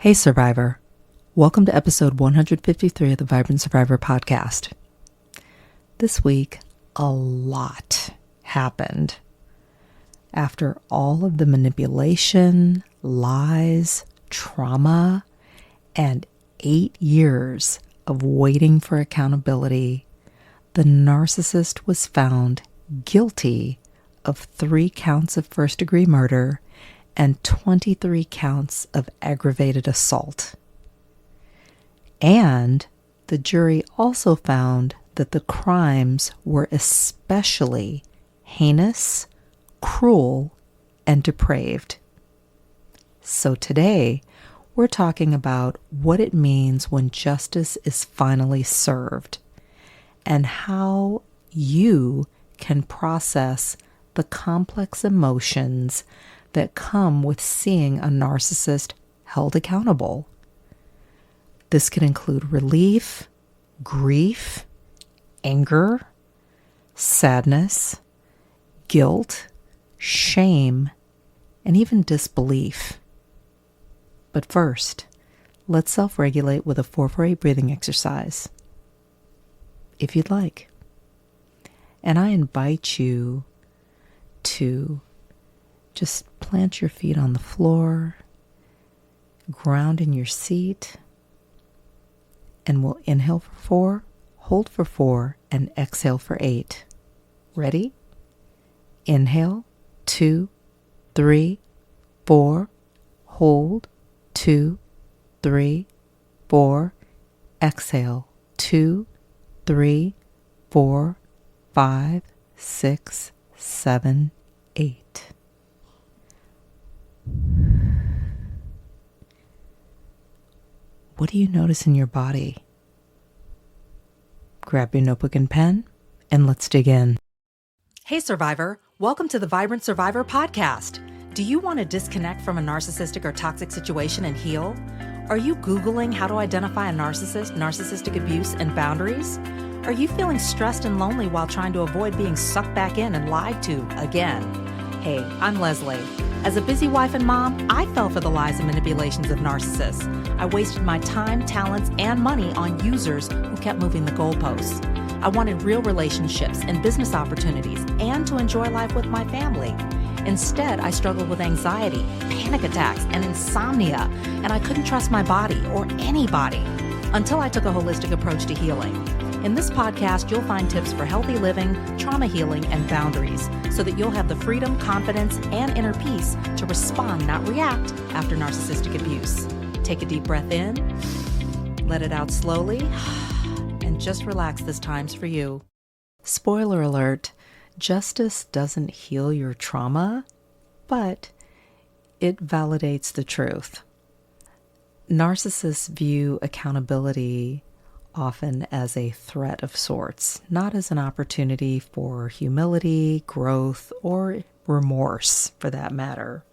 Hey Survivor, welcome to episode 153 of the Vibrant Survivor podcast. This week, a lot happened. After all of the manipulation, lies, trauma, and 8 years of waiting for accountability, the narcissist was found guilty of 3 counts of first-degree murder and 23 counts of aggravated assault. And the jury also found that the crimes were especially heinous, cruel, and depraved. So today, we're talking about what it means when justice is finally served and how you can process the complex emotions that come with seeing a narcissist held accountable. This can include relief, grief, anger, sadness, guilt, shame, and even disbelief. But first, let's self-regulate with a 4-for-8 breathing exercise, if you'd like. And I invite you to just plant your feet on the floor, ground in your seat, and we'll inhale for 4, hold for 4, and exhale for 8. Ready? Inhale, 2, 3, 4, hold, 2, 3, 4, exhale, 2, 3, 4, 5, 6, 7, 8. What do you notice in your body? Grab your notebook and pen, and let's dig in. Hey Survivor, welcome to the Vibrant Survivor podcast. Do you want to disconnect from a narcissistic or toxic situation and heal? Are you Googling how to identify a narcissist, narcissistic abuse, and boundaries? Are you feeling stressed and lonely while trying to avoid being sucked back in and lied to again? Hey, I'm Lesley. As a busy wife and mom, I fell for the lies and manipulations of narcissists. I wasted my time, talents, and money on users who kept moving the goalposts. I wanted real relationships and business opportunities and to enjoy life with my family. Instead, I struggled with anxiety, panic attacks, and insomnia, and I couldn't trust my body or anybody until I took a holistic approach to healing. In this podcast, you'll find tips for healthy living, trauma healing, and boundaries so that you'll have the freedom, confidence, and inner peace to respond, not react, after narcissistic abuse. Take a deep breath in, let it out slowly, and just relax. This time's for you. Spoiler alert, justice doesn't heal your trauma, but it validates the truth. Narcissists view accountability often as a threat of sorts, not as an opportunity for humility, growth, or remorse for that matter.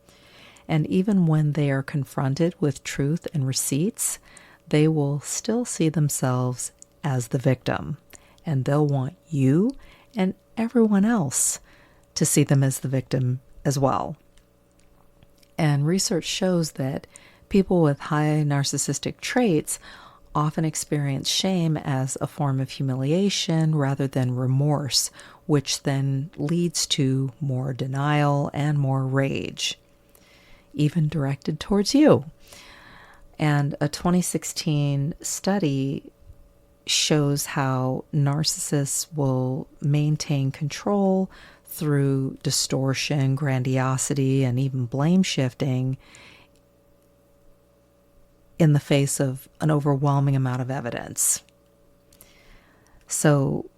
And even when they are confronted with truth and receipts, they will still see themselves as the victim, and they'll want you and everyone else to see them as the victim as well. And research shows that people with high narcissistic traits often experience shame as a form of humiliation rather than remorse, which then leads to more denial and more rage, even directed towards you. And a 2016 study shows how narcissists will maintain control through distortion, grandiosity, and even blame shifting in the face of an overwhelming amount of evidence. So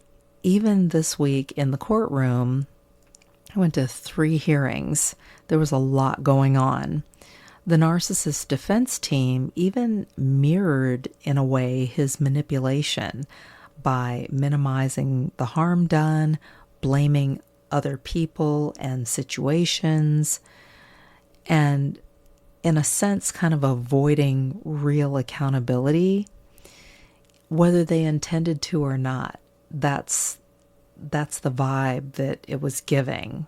even this week in the courtroom, I went to 3 hearings. There was a lot going on. The narcissist defense team even mirrored, in a way, his manipulation by minimizing the harm done, blaming other people and situations, and in a sense, kind of avoiding real accountability, whether they intended to or not. That's the vibe that it was giving.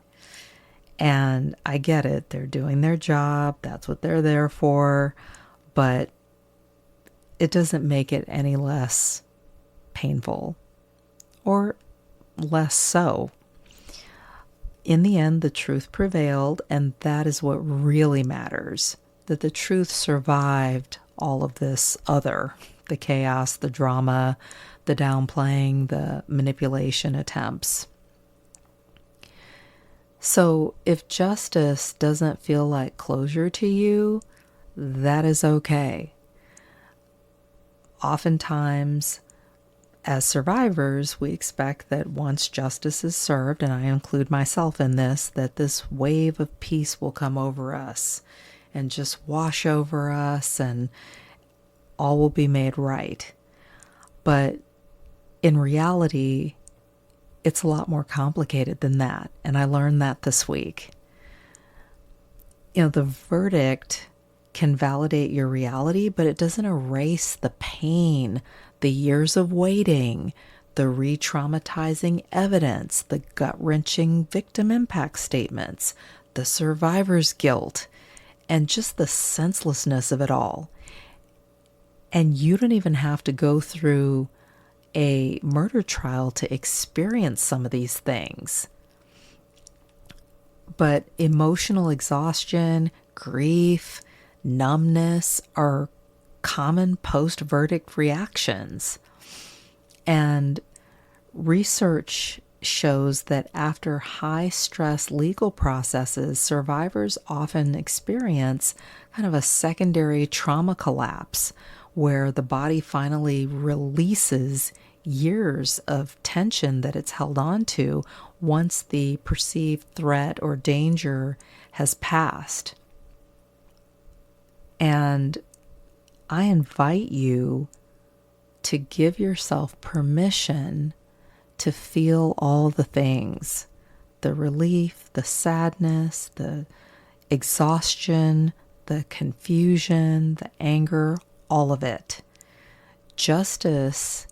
And I get it. They're doing their job. That's what they're there for. but it doesn't make it any less painful or less so. In the end, the truth prevailed, and that is what really matters, that the truth survived all of this the chaos, the drama, the downplaying, the manipulation attempts. So if justice doesn't feel like closure to you, that is okay. Oftentimes, as survivors, we expect that once justice is served, and I include myself in this, that this wave of peace will come over us and just wash over us and all will be made right. But in reality, it's a lot more complicated than that. And I learned that this week. The verdict can validate your reality, but it doesn't erase the pain, the years of waiting, the re-traumatizing evidence, the gut-wrenching victim impact statements, the survivor's guilt, and just the senselessness of it all. And you don't even have to go through a murder trial to experience some of these things. But emotional exhaustion, grief, numbness are common post-verdict reactions. And research shows that after high-stress legal processes, survivors often experience kind of a secondary trauma collapse where the body finally releases years of tension that it's held on to once the perceived threat or danger has passed. And I invite you to give yourself permission to feel all the things, the relief, the sadness, the exhaustion, the confusion, the anger, all of it. Justice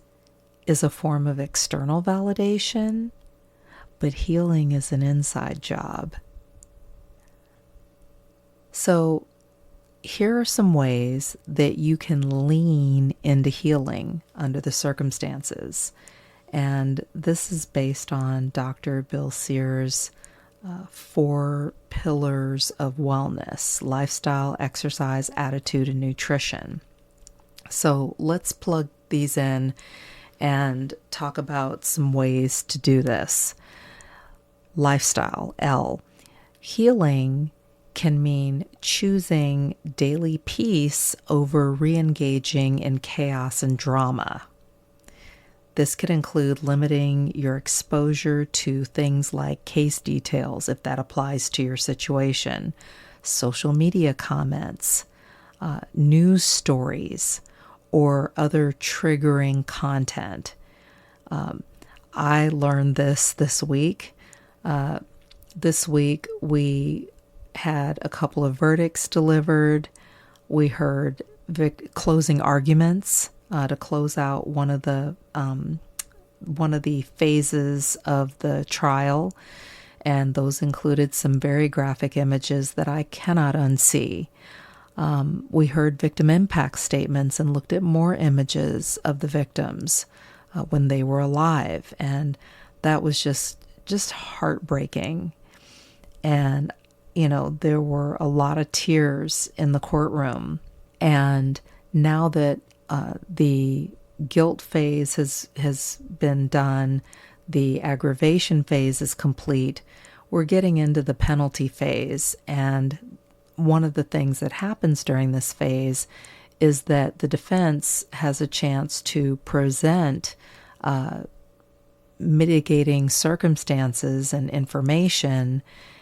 is a form of external validation, but healing is an inside job. So here are some ways that you can lean into healing under the circumstances. And this is based on Dr. Bill Sears' 4 pillars of wellness: lifestyle, exercise, attitude, and nutrition. So let's plug these in and talk about some ways to do this. Lifestyle, L. Healing can mean choosing daily peace over re-engaging in chaos and drama. This could include limiting your exposure to things like case details, if that applies to your situation, social media comments, news stories, or other triggering content. I learned this week. This week we had a couple of verdicts delivered. We heard closing arguments to close out one of the phases of the trial, and those included some very graphic images that I cannot unsee. We heard victim impact statements and looked at more images of the victims when they were alive, and that was just heartbreaking. And there were a lot of tears in the courtroom. And now that the guilt phase has been done, the aggravation phase is complete, we're getting into the penalty phase. And one of the things that happens during this phase is that the defense has a chance to present mitigating circumstances and information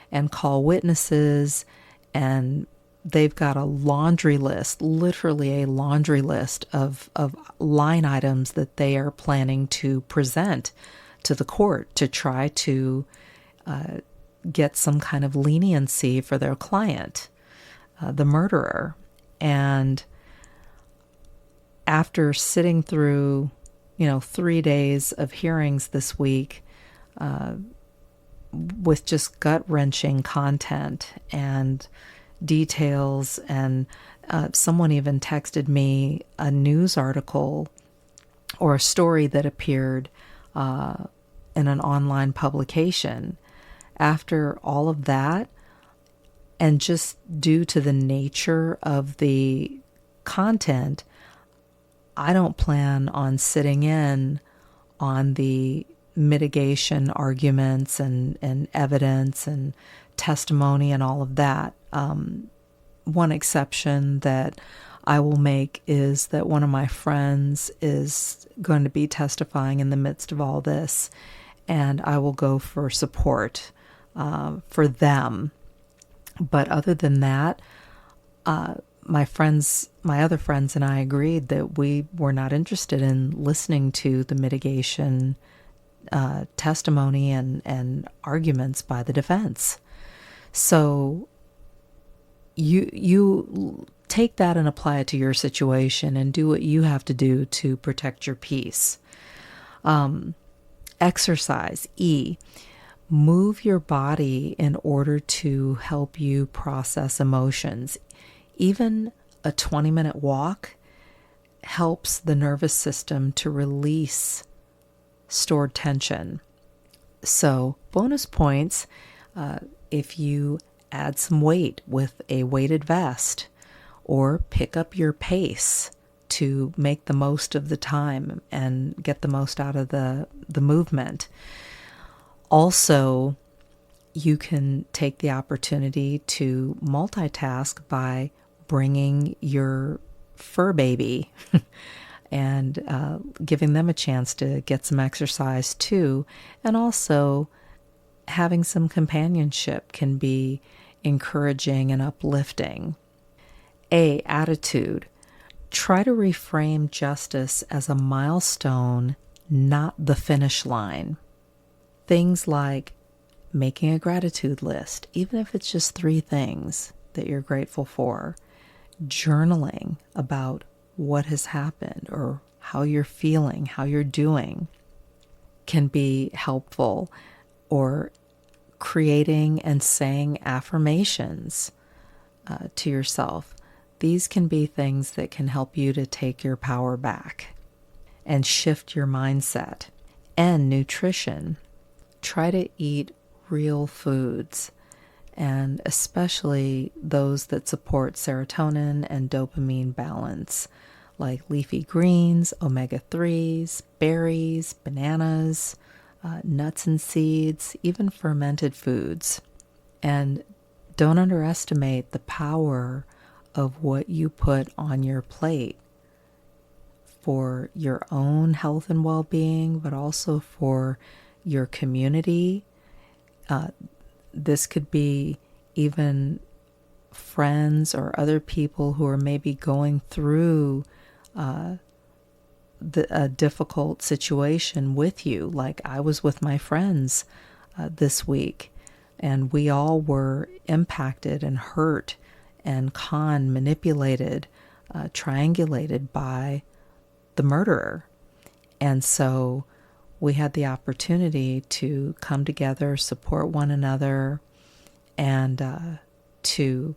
and call witnesses, and they've got a laundry list, literally a laundry list of line items that they are planning to present to the court to try to get some kind of leniency for their client, the murderer. And after sitting through, 3 days of hearings this week, with just gut-wrenching content and details and Someone even texted me a news article or a story that appeared in an online publication. After all of that, and just due to the nature of the content, I don't plan on sitting in on the mitigation arguments and evidence and testimony and all of that. One exception that I will make is that one of my friends is going to be testifying in the midst of all this, and I will go for support for them. But other than that, my other friends and I agreed that we were not interested in listening to the mitigation testimony and arguments by the defense. So you take that and apply it to your situation and do what you have to do to protect your peace. Exercise, E. Move your body in order to help you process emotions. Even a 20-minute walk helps the nervous system to release stored tension. So, bonus points if you add some weight with a weighted vest, or pick up your pace to make the most of the time and get the most out of the movement. Also, you can take the opportunity to multitask by bringing your fur baby and giving them a chance to get some exercise too. And also, having some companionship can be encouraging and uplifting. A, attitude. Try to reframe justice as a milestone, not the finish line. Things like making a gratitude list, even if it's just 3 things that you're grateful for. Journaling about what has happened or how you're feeling, how you're doing can be helpful. Or creating and saying affirmations to yourself. These can be things that can help you to take your power back and shift your mindset. And nutrition. Try to eat real foods, and especially those that support serotonin and dopamine balance, like leafy greens, omega-3s, berries, bananas, nuts and seeds, even fermented foods. And don't underestimate the power of what you put on your plate for your own health and well-being, but also for your community. This could be even friends or other people who are maybe going through a difficult situation with you. Like I was with my friends this week, and we all were impacted and hurt and manipulated, triangulated by the murderer. And so we had the opportunity to come together, support one another, and to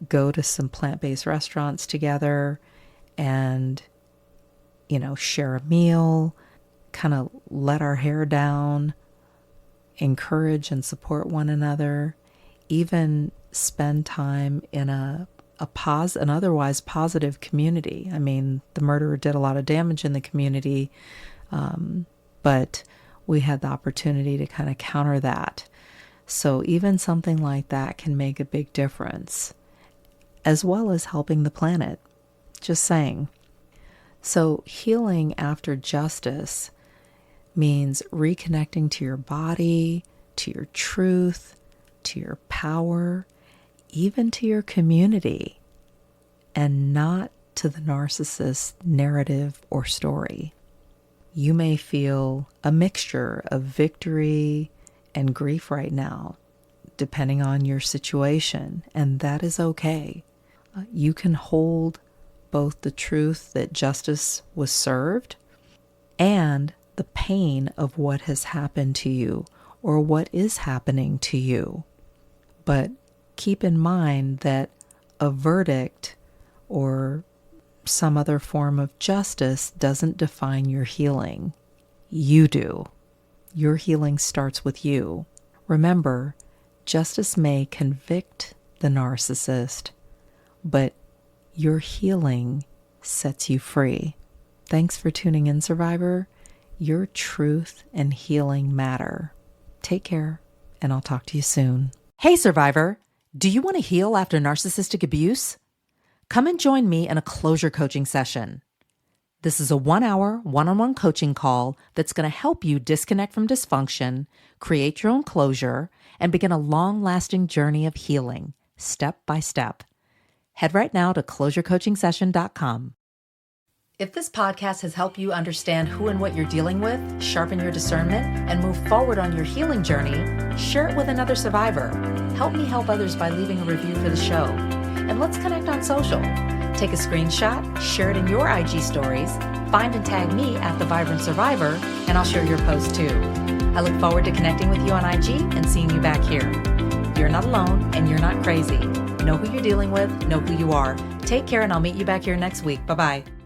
go to some plant-based restaurants together and, share a meal, kind of let our hair down, encourage and support one another, even spend time in an otherwise positive community. I mean, the murderer did a lot of damage in the community, but we had the opportunity to kind of counter that. So even something like that can make a big difference, as well as helping the planet. Just saying. So healing after justice means reconnecting to your body, to your truth, to your power, even to your community, and not to the narcissist narrative or story. You may feel a mixture of victory and grief right now, depending on your situation, and that is okay. You can hold both the truth that justice was served and the pain of what has happened to you or what is happening to you. But keep in mind that a verdict or some other form of justice doesn't define your healing. You do. Your healing starts with you. Remember, justice may convict the narcissist, but your healing sets you free. Thanks for tuning in, Survivor. Your truth and healing matter. Take care, and I'll talk to you soon. Hey, Survivor. Do you want to heal after narcissistic abuse? Come and join me in a closure coaching session. This is a 1-hour, one-on-one coaching call that's going to help you disconnect from dysfunction, create your own closure, and begin a long-lasting journey of healing, step by step. Head right now to closurecoachingsession.com. If this podcast has helped you understand who and what you're dealing with, sharpen your discernment, and move forward on your healing journey, share it with another survivor. Help me help others by leaving a review for the show. And let's connect on social. Take a screenshot, share it in your IG stories, find and tag me at The Vibrant Survivor, and I'll share your post too. I look forward to connecting with you on IG and seeing you back here. You're not alone and you're not crazy. Know who you're dealing with, know who you are. Take care, and I'll meet you back here next week. Bye-bye.